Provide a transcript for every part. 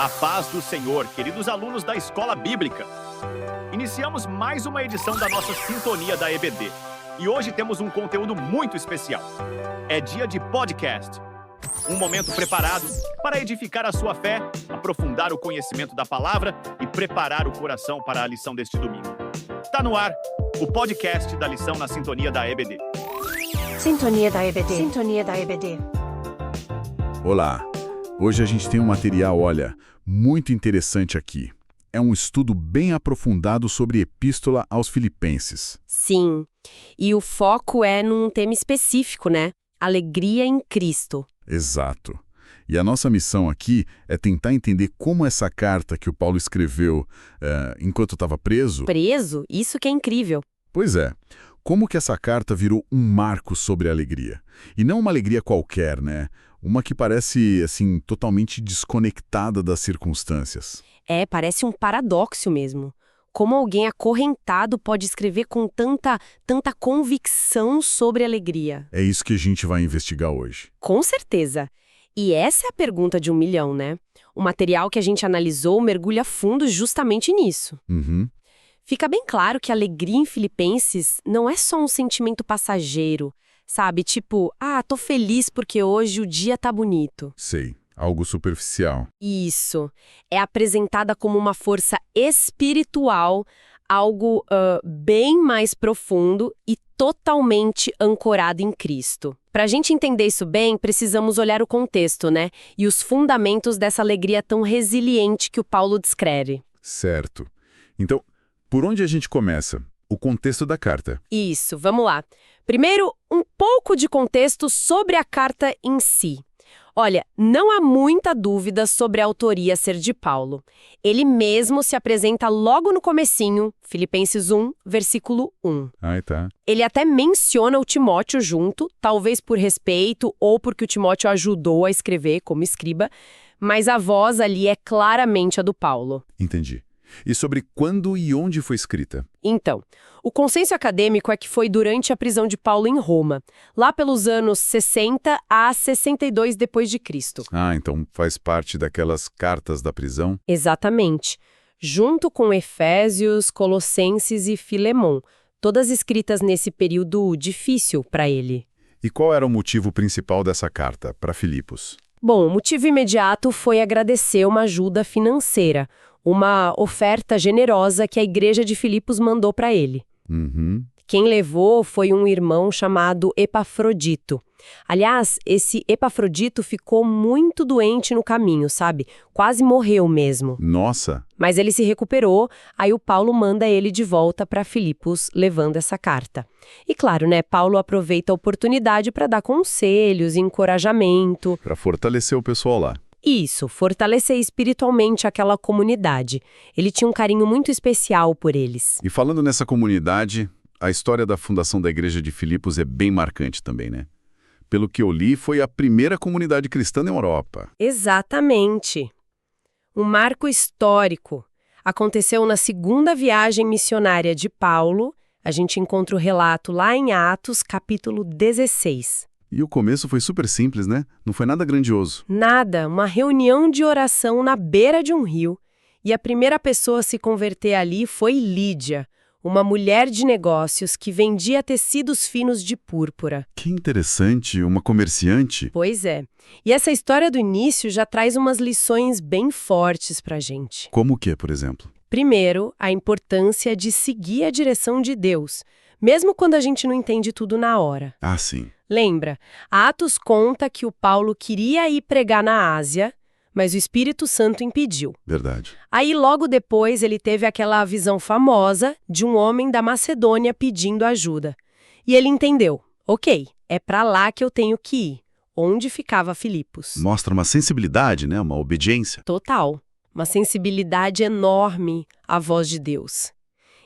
A paz do Senhor, queridos alunos da Escola Bíblica. Iniciamos mais uma edição da nossa Sintonia da EBD. E hoje temos um conteúdo muito especial. É dia de podcast. Um momento preparado para edificar a sua fé, aprofundar o conhecimento da palavra e preparar o coração para a lição deste domingo. Está no ar o podcast da lição na Sintonia da EBD. Sintonia da EBD. Sintonia da EBD. Olá! Hoje a gente tem um material, muito interessante aqui. É um estudo bem aprofundado sobre Epístola aos Filipenses. Sim, e o foco é num tema específico, né? Alegria em Cristo. Exato. E a nossa missão aqui é tentar entender como essa carta que o Paulo escreveu enquanto estava preso... Preso? Isso que é incrível. Pois é. Como que essa carta virou um marco sobre a alegria? E não uma alegria qualquer, né? Uma que parece, assim, totalmente desconectada das circunstâncias. Parece um paradoxo mesmo. Como alguém acorrentado pode escrever com tanta convicção sobre alegria? É isso que a gente vai investigar hoje. Com certeza. E essa é a pergunta de 1 milhão, né? O material que a gente analisou mergulha fundo justamente nisso. Uhum. Fica bem claro que a alegria em Filipenses não é só um sentimento passageiro, sabe? Tipo, tô feliz porque hoje o dia tá bonito. Sei, algo superficial. Isso. É apresentada como uma força espiritual, algo bem mais profundo e totalmente ancorado em Cristo. Pra gente entender isso bem, precisamos olhar o contexto, né? E os fundamentos dessa alegria tão resiliente que o Paulo descreve. Certo. Então, por onde a gente começa? O contexto da carta. Isso, vamos lá. Primeiro, um pouco de contexto sobre a carta em si. Olha, não há muita dúvida sobre a autoria ser de Paulo. Ele mesmo se apresenta logo no comecinho, Filipenses 1, versículo 1. Tá. Ele até menciona o Timóteo junto, talvez por respeito ou porque o Timóteo ajudou a escrever como escriba, mas a voz ali é claramente a do Paulo. Entendi. E sobre quando e onde foi escrita? Então, o consenso acadêmico é que foi durante a prisão de Paulo em Roma, lá pelos anos 60 a 62 depois de Cristo. Então faz parte daquelas cartas da prisão? Exatamente. Junto com Efésios, Colossenses e Filemon, todas escritas nesse período difícil para ele. E qual era o motivo principal dessa carta para Filipos? Bom, o motivo imediato foi agradecer uma ajuda financeira, uma oferta generosa que a igreja de Filipos mandou para ele. Uhum. Quem levou foi um irmão chamado Epafrodito. Aliás, esse Epafrodito ficou muito doente no caminho, sabe? Quase morreu mesmo. Nossa! Mas ele se recuperou, aí o Paulo manda ele de volta para Filipos, levando essa carta. E claro, né, Paulo aproveita a oportunidade para dar conselhos, encorajamento. Para fortalecer o pessoal lá. Isso, fortalecer espiritualmente aquela comunidade. Ele tinha um carinho muito especial por eles. E falando nessa comunidade, a história da fundação da igreja de Filipos é bem marcante também, né? Pelo que eu li, foi a primeira comunidade cristã na Europa. Exatamente. Um marco histórico. Aconteceu na segunda viagem missionária de Paulo. A gente encontra o relato lá em Atos, capítulo 16. E o começo foi super simples, né? Não foi nada grandioso. Nada, uma reunião de oração na beira de um rio. E a primeira pessoa a se converter ali foi Lídia, uma mulher de negócios que vendia tecidos finos de púrpura. Que interessante, uma comerciante. Pois é. E essa história do início já traz umas lições bem fortes pra gente. Como o quê, por exemplo? Primeiro, a importância de seguir a direção de Deus, mesmo quando a gente não entende tudo na hora. Sim. Lembra, Atos conta que o Paulo queria ir pregar na Ásia, mas o Espírito Santo impediu. Verdade. Aí, logo depois, ele teve aquela visão famosa de um homem da Macedônia pedindo ajuda. E ele entendeu, ok, é pra lá que eu tenho que ir, onde ficava Filipos. Mostra uma sensibilidade, né? Uma obediência. Total. Uma sensibilidade enorme à voz de Deus.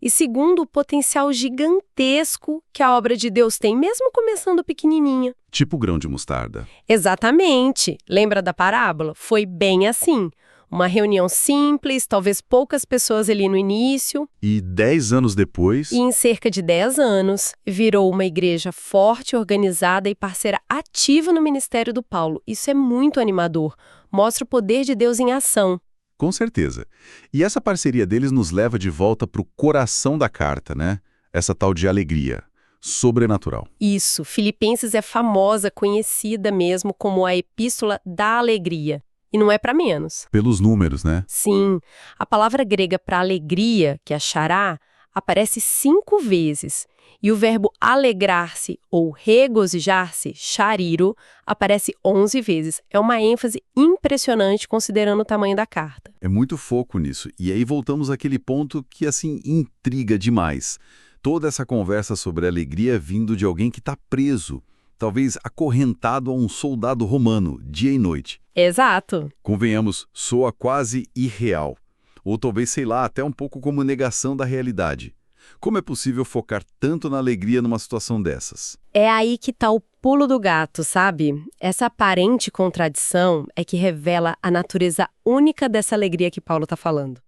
E segundo, o potencial gigantesco que a obra de Deus tem, mesmo começando pequenininha. Tipo grão de mostarda. Exatamente. Lembra da parábola? Foi bem assim. Uma reunião simples, talvez poucas pessoas ali no início. E 10 anos depois... E em cerca de 10 anos, virou uma igreja forte, organizada e parceira ativa no ministério do Paulo. Isso é muito animador. Mostra o poder de Deus em ação. Com certeza. E essa parceria deles nos leva de volta para o coração da carta, né? Essa tal de alegria sobrenatural. Isso, Filipenses é famosa, conhecida mesmo como a Epístola da Alegria. E não é para menos. Pelos números, né? Sim, a palavra grega para alegria, que é chará, aparece 5 vezes. E o verbo alegrar-se ou regozijar-se, chariro, aparece 11 vezes. É uma ênfase impressionante considerando o tamanho da carta. É muito foco nisso. E aí voltamos àquele ponto que, assim, intriga demais. Toda essa conversa sobre alegria vindo de alguém que está preso, talvez acorrentado a um soldado romano, dia e noite. Exato. Convenhamos, soa quase irreal. Ou talvez, sei lá, até um pouco como negação da realidade. Como é possível focar tanto na alegria numa situação dessas? É aí que está o pulo do gato, sabe? Essa aparente contradição é que revela a natureza única dessa alegria que Paulo está falando.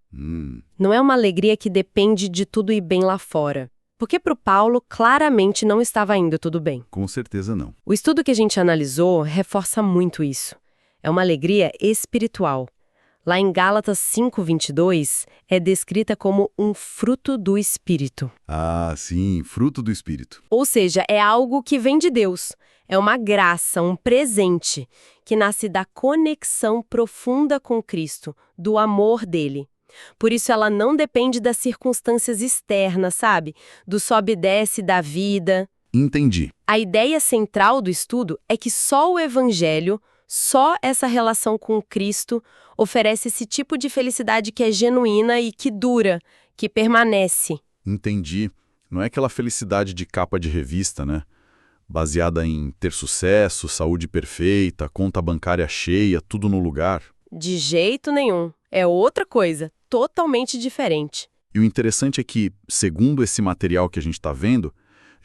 Não é uma alegria que depende de tudo ir bem lá fora. Porque para o Paulo, claramente não estava indo tudo bem. Com certeza não. O estudo que a gente analisou reforça muito isso. É uma alegria espiritual. Lá em Gálatas 5:22, é descrita como um fruto do Espírito. Ah, sim, fruto do Espírito. Ou seja, é algo que vem de Deus. É uma graça, um presente, que nasce da conexão profunda com Cristo, do amor dele. Por isso ela não depende das circunstâncias externas, sabe? Do sobe e desce da vida. Entendi. A ideia central do estudo é que só o Evangelho, só essa relação com Cristo, oferece esse tipo de felicidade que é genuína e que dura, que permanece. Entendi. Não é aquela felicidade de capa de revista, né? Baseada em ter sucesso, saúde perfeita, conta bancária cheia, tudo no lugar. De jeito nenhum. É outra coisa, totalmente diferente. E o interessante é que, segundo esse material que a gente está vendo,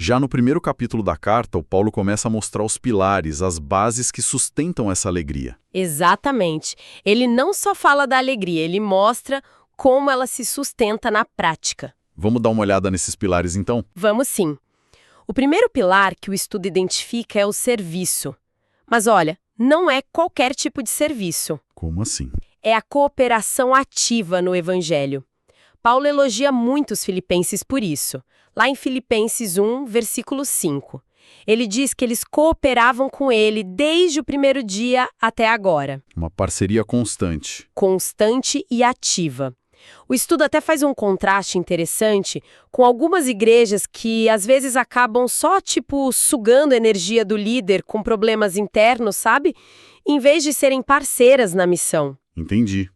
já no primeiro capítulo da carta, o Paulo começa a mostrar os pilares, as bases que sustentam essa alegria. Exatamente. Ele não só fala da alegria, ele mostra como ela se sustenta na prática. Vamos dar uma olhada nesses pilares, então? Vamos sim. O primeiro pilar que o estudo identifica é o serviço. Mas olha, não é qualquer tipo de serviço. Como assim? É a cooperação ativa no Evangelho. Paulo elogia muito os filipenses por isso. Lá em Filipenses 1, versículo 5. Ele diz que eles cooperavam com ele desde o primeiro dia até agora. Uma parceria constante. Constante e ativa. O estudo até faz um contraste interessante com algumas igrejas que às vezes acabam só, sugando a energia do líder com problemas internos, sabe? Em vez de serem parceiras na missão. Entendi.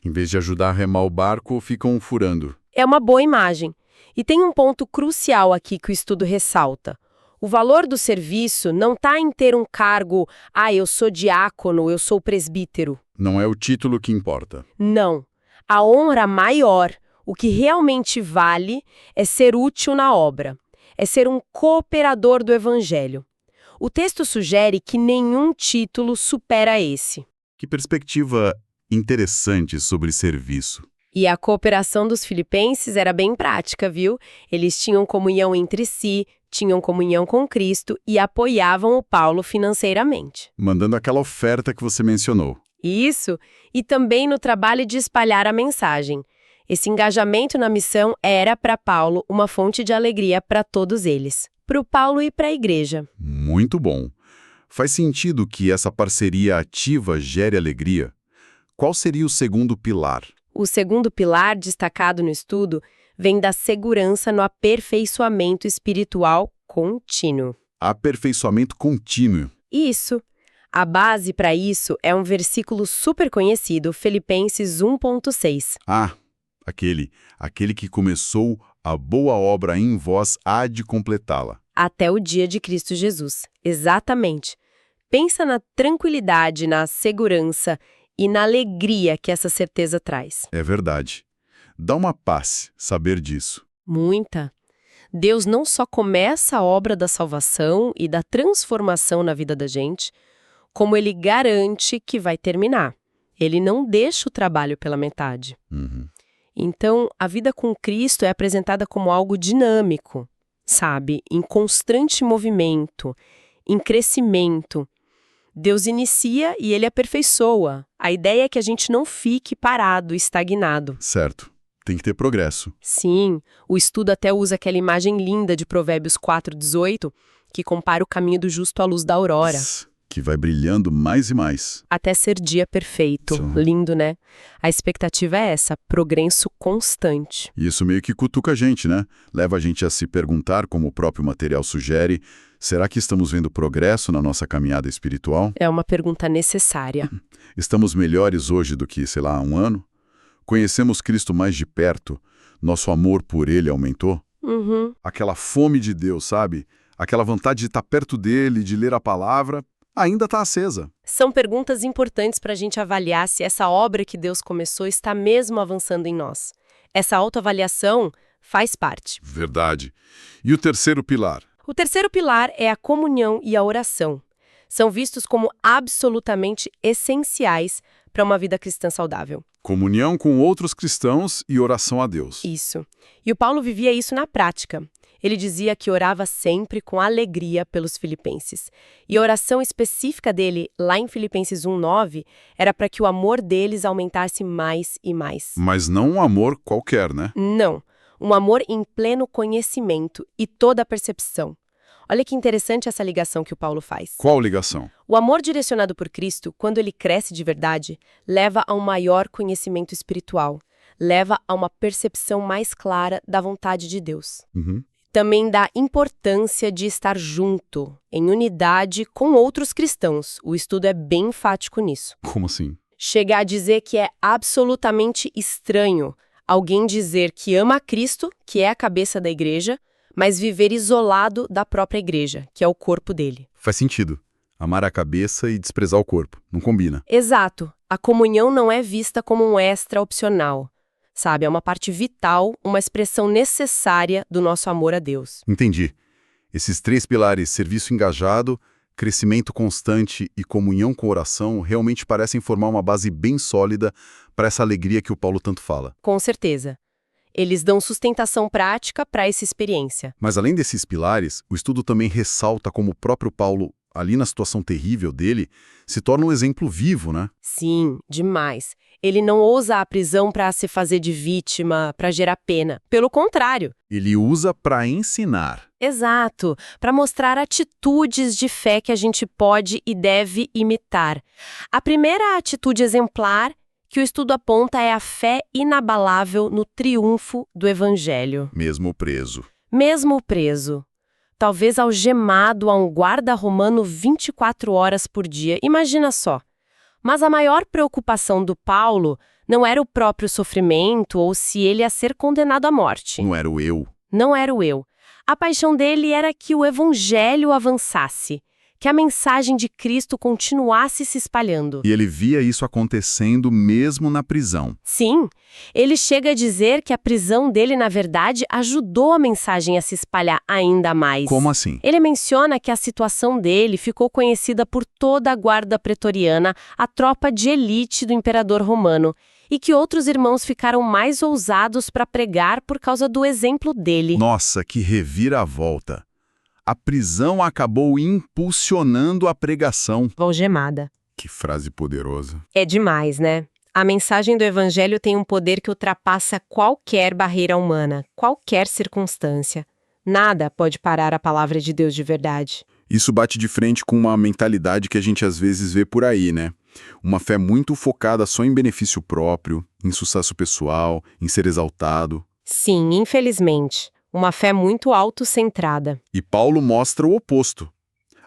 Em vez de ajudar a remar o barco, ficam furando. É uma boa imagem. E tem um ponto crucial aqui que o estudo ressalta. O valor do serviço não está em ter um cargo, eu sou diácono, eu sou presbítero. Não é o título que importa. Não. A honra maior, o que realmente vale, é ser útil na obra. É ser um cooperador do Evangelho. O texto sugere que nenhum título supera esse. Que perspectiva interessante sobre serviço. E a cooperação dos filipenses era bem prática, viu? Eles tinham comunhão entre si, tinham comunhão com Cristo e apoiavam o Paulo financeiramente. Mandando aquela oferta que você mencionou. Isso, e também no trabalho de espalhar a mensagem. Esse engajamento na missão era para Paulo uma fonte de alegria para todos eles, para o Paulo e para a igreja. Muito bom. Faz sentido que essa parceria ativa gere alegria? Qual seria o segundo pilar? O segundo pilar destacado no estudo vem da segurança no aperfeiçoamento espiritual contínuo. Aperfeiçoamento contínuo. Isso. A base para isso é um versículo super conhecido, Filipenses 1:6. Ah, aquele que começou a boa obra em vós há de completá-la. Até o dia de Cristo Jesus. Exatamente. Pensa na tranquilidade, na segurança e na alegria que essa certeza traz. É verdade. Dá uma paz saber disso. Muita. Deus não só começa a obra da salvação e da transformação na vida da gente, como Ele garante que vai terminar. Ele não deixa o trabalho pela metade. Então, a vida com Cristo é apresentada como algo dinâmico, sabe? Em constante movimento, em crescimento. Deus inicia e ele aperfeiçoa. A ideia é que a gente não fique parado, estagnado. Certo. Tem que ter progresso. Sim, o estudo até usa aquela imagem linda de Provérbios 4:18, que compara o caminho do justo à luz da aurora, Que vai brilhando mais e mais. até ser dia perfeito. Sim. Lindo, né? A expectativa é essa, progresso constante. E isso meio que cutuca a gente, né? Leva a gente a se perguntar, como o próprio material sugere, será que estamos vendo progresso na nossa caminhada espiritual? É uma pergunta necessária. Estamos melhores hoje do que, sei lá, há um ano? Conhecemos Cristo mais de perto? Nosso amor por Ele aumentou? Uhum. Aquela fome de Deus, sabe? Aquela vontade de estar perto dele, de ler a palavra, ainda está acesa. São perguntas importantes para a gente avaliar se essa obra que Deus começou está mesmo avançando em nós. Essa autoavaliação faz parte. Verdade. E o terceiro pilar? O terceiro pilar é a comunhão e a oração. São vistos como absolutamente essenciais para uma vida cristã saudável. Comunhão com outros cristãos e oração a Deus. Isso. E o Paulo vivia isso na prática. Ele dizia que orava sempre com alegria pelos filipenses. E a oração específica dele, lá em Filipenses 1:9, era para que o amor deles aumentasse mais e mais. Mas não um amor qualquer, né? Não, um amor em pleno conhecimento e toda a percepção. Olha que interessante essa ligação que o Paulo faz. Qual ligação? O amor direcionado por Cristo, quando ele cresce de verdade, leva a um maior conhecimento espiritual, leva a uma percepção mais clara da vontade de Deus. Uhum. Também dá importância de estar junto, em unidade com outros cristãos. O estudo é bem enfático nisso. Como assim? Chega a dizer que é absolutamente estranho alguém dizer que ama a Cristo, que é a cabeça da igreja, mas viver isolado da própria igreja, que é o corpo dele. Faz sentido. Amar a cabeça e desprezar o corpo. Não combina. Exato. A comunhão não é vista como um extra opcional. Sabe, é uma parte vital, uma expressão necessária do nosso amor a Deus. Entendi. Esses três pilares, serviço engajado, crescimento constante e comunhão com oração, realmente parecem formar uma base bem sólida para essa alegria que o Paulo tanto fala. Com certeza. Eles dão sustentação prática para essa experiência. Mas além desses pilares, o estudo também ressalta como o próprio Paulo, ali na situação terrível dele, se torna um exemplo vivo, né? Sim, demais. Ele não usa a prisão para se fazer de vítima, para gerar pena. Pelo contrário. Ele usa para ensinar. Exato, para mostrar atitudes de fé que a gente pode e deve imitar. A primeira atitude exemplar que o estudo aponta é a fé inabalável no triunfo do Evangelho. Mesmo preso. Mesmo preso. Talvez algemado a um guarda romano 24 horas por dia. Imagina só. Mas a maior preocupação do Paulo não era o próprio sofrimento ou se ele ia ser condenado à morte. Não era o eu. Não era o eu. A paixão dele era que o Evangelho avançasse, que a mensagem de Cristo continuasse se espalhando. E ele via isso acontecendo mesmo na prisão. Sim, ele chega a dizer que a prisão dele, na verdade, ajudou a mensagem a se espalhar ainda mais. Como assim? Ele menciona que a situação dele ficou conhecida por toda a guarda pretoriana, a tropa de elite do imperador romano, e que outros irmãos ficaram mais ousados para pregar por causa do exemplo dele. Nossa, que reviravolta! A prisão acabou impulsionando a pregação. Algemada. Que frase poderosa. É demais, né? A mensagem do Evangelho tem um poder que ultrapassa qualquer barreira humana, qualquer circunstância. Nada pode parar a palavra de Deus de verdade. Isso bate de frente com uma mentalidade que a gente às vezes vê por aí, né? Uma fé muito focada só em benefício próprio, em sucesso pessoal, em ser exaltado. Sim, infelizmente. Uma fé muito autocentrada. E Paulo mostra o oposto.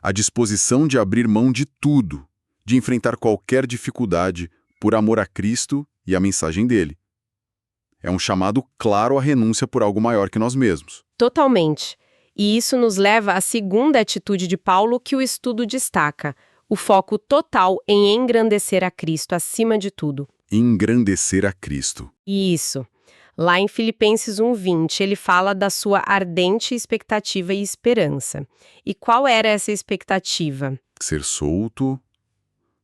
A disposição de abrir mão de tudo, de enfrentar qualquer dificuldade por amor a Cristo e a mensagem dele. É um chamado claro à renúncia por algo maior que nós mesmos. Totalmente. E isso nos leva à segunda atitude de Paulo que o estudo destaca: o foco total em engrandecer a Cristo acima de tudo. Engrandecer a Cristo. Isso. Lá em Filipenses 1:20, ele fala da sua ardente expectativa e esperança. E qual era essa expectativa? Ser solto,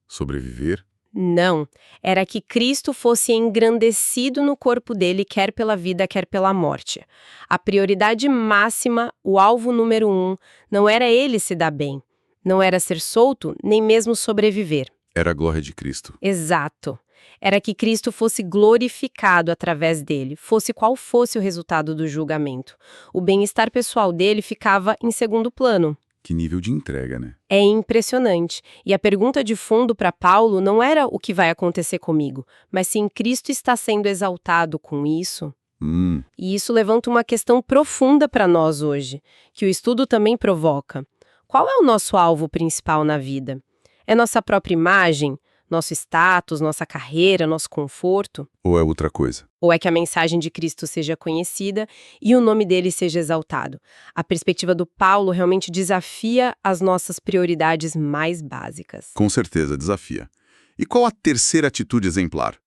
sobreviver. Não, era que Cristo fosse engrandecido no corpo dele, quer pela vida, quer pela morte. A prioridade máxima, o alvo número 1, não era ele se dar bem, Não era ser solto, nem mesmo sobreviver. Era a glória de Cristo. Exato. Era que Cristo fosse glorificado através dele, fosse qual fosse o resultado do julgamento. O bem-estar pessoal dele ficava em segundo plano. Que nível de entrega, né? É impressionante. E a pergunta de fundo para Paulo não era o que vai acontecer comigo, mas se em Cristo está sendo exaltado com isso. E isso levanta uma questão profunda para nós hoje, que o estudo também provoca. Qual é o nosso alvo principal na vida? É nossa própria imagem? Nosso status, nossa carreira, nosso conforto? Ou é outra coisa? Ou é que a mensagem de Cristo seja conhecida e o nome dele seja exaltado? A perspectiva do Paulo realmente desafia as nossas prioridades mais básicas. Com certeza, desafia. E qual a terceira atitude exemplar?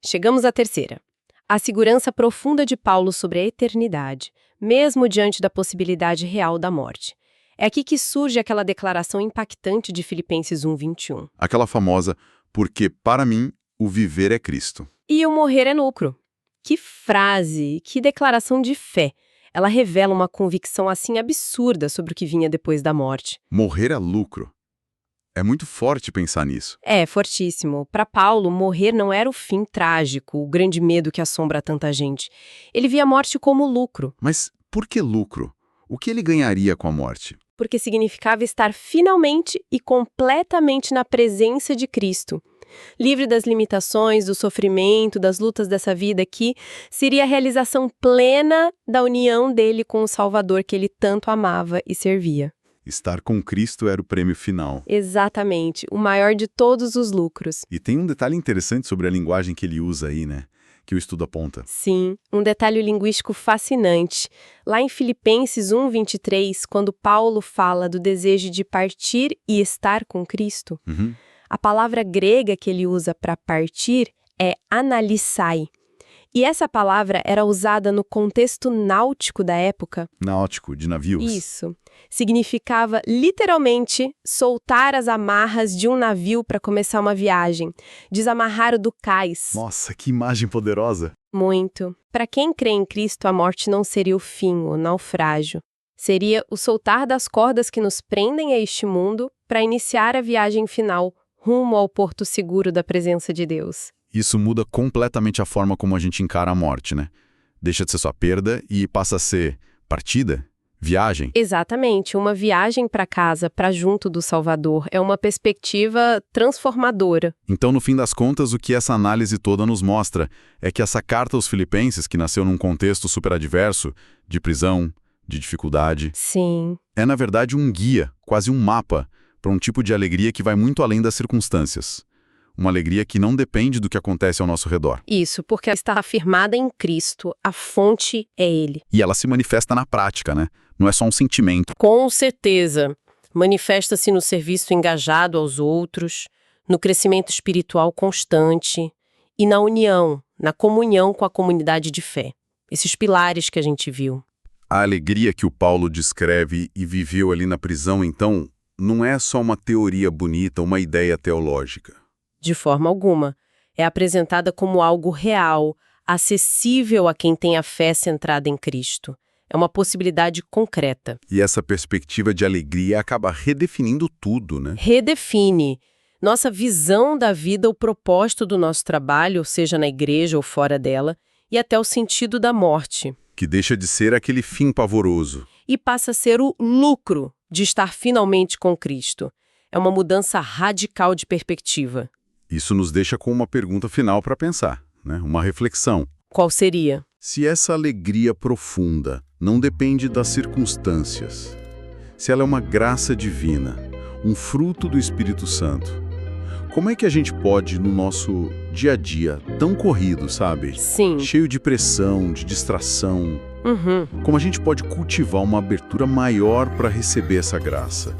Chegamos à terceira. A segurança profunda de Paulo sobre a eternidade, mesmo diante da possibilidade real da morte. É aqui que surge aquela declaração impactante de Filipenses 1:21. Aquela famosa, porque para mim o viver é Cristo. E o morrer é lucro. Que frase, que declaração de fé. Ela revela uma convicção assim absurda sobre o que vinha depois da morte. Morrer é lucro. É muito forte pensar nisso. É, fortíssimo. Para Paulo, morrer não era o fim trágico, o grande medo que assombra tanta gente. Ele via a morte como lucro. Mas por que lucro? O que ele ganharia com a morte? Porque significava estar finalmente e completamente na presença de Cristo. Livre das limitações, do sofrimento, das lutas dessa vida aqui, seria a realização plena da união dele com o Salvador que ele tanto amava e servia. Estar com Cristo era o prêmio final. Exatamente, o maior de todos os lucros. E tem um detalhe interessante sobre a linguagem que ele usa aí, né? Que o estudo aponta. Sim, um detalhe linguístico fascinante. Lá em Filipenses 1:23, quando Paulo fala do desejo de partir e estar com Cristo, a palavra grega que ele usa para partir é analysai. E essa palavra era usada no contexto náutico da época. Náutico, de navios. Isso. Significava, literalmente, soltar as amarras de um navio para começar uma viagem. Desamarrar o do cais. Nossa, que imagem poderosa. Muito. Para quem crê em Cristo, a morte não seria o fim, o naufrágio. Seria o soltar das cordas que nos prendem a este mundo para iniciar a viagem final, rumo ao porto seguro da presença de Deus. Isso muda completamente a forma como a gente encara a morte, né? Deixa de ser só perda e passa a ser partida, viagem. Exatamente, uma viagem para casa, para junto do Salvador, é uma perspectiva transformadora. Então, no fim das contas, o que essa análise toda nos mostra é que essa carta aos Filipenses, que nasceu num contexto super adverso, de prisão, de dificuldade, Sim. é na verdade um guia, quase um mapa, para um tipo de alegria que vai muito além das circunstâncias. Uma alegria que não depende do que acontece ao nosso redor. Isso, porque ela está afirmada em Cristo, a fonte é Ele. E ela se manifesta na prática, né? Não é só um sentimento. Com certeza. Manifesta-se no serviço engajado aos outros, no crescimento espiritual constante e na união, na comunhão com a comunidade de fé. Esses pilares que a gente viu. A alegria que o Paulo descreve e viveu ali na prisão, então, não é só uma teoria bonita, uma ideia teológica. De forma alguma. É apresentada como algo real, acessível a quem tem a fé centrada em Cristo. É uma possibilidade concreta. E essa perspectiva de alegria acaba redefinindo tudo, né? Redefine nossa visão da vida, o propósito do nosso trabalho, seja na igreja ou fora dela, e até o sentido da morte. Que deixa de ser aquele fim pavoroso. E passa a ser o lucro de estar finalmente com Cristo. É uma mudança radical de perspectiva. Isso nos deixa com uma pergunta final para pensar, né? Uma reflexão. Qual seria? Se essa alegria profunda não depende das circunstâncias, se ela é uma graça divina, um fruto do Espírito Santo, como é que a gente pode, no nosso dia a dia, tão corrido, sabe? Sim. Cheio de pressão, de distração, Uhum. como a gente pode cultivar uma abertura maior para receber essa graça,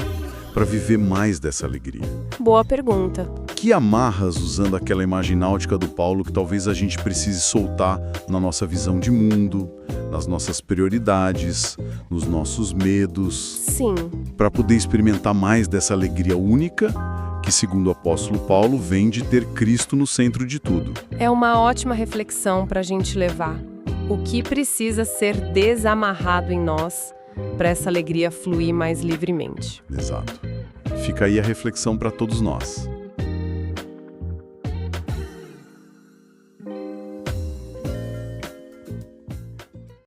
para viver mais dessa alegria? Boa pergunta. Que amarras, usando aquela imagem náutica do Paulo, que talvez a gente precise soltar na nossa visão de mundo, nas nossas prioridades, nos nossos medos, Sim. para poder experimentar mais dessa alegria única que, segundo o apóstolo Paulo, vem de ter Cristo no centro de tudo. É uma ótima reflexão para a gente levar. O que precisa ser desamarrado em nós para essa alegria fluir mais livremente? Exato. Fica aí a reflexão para todos nós.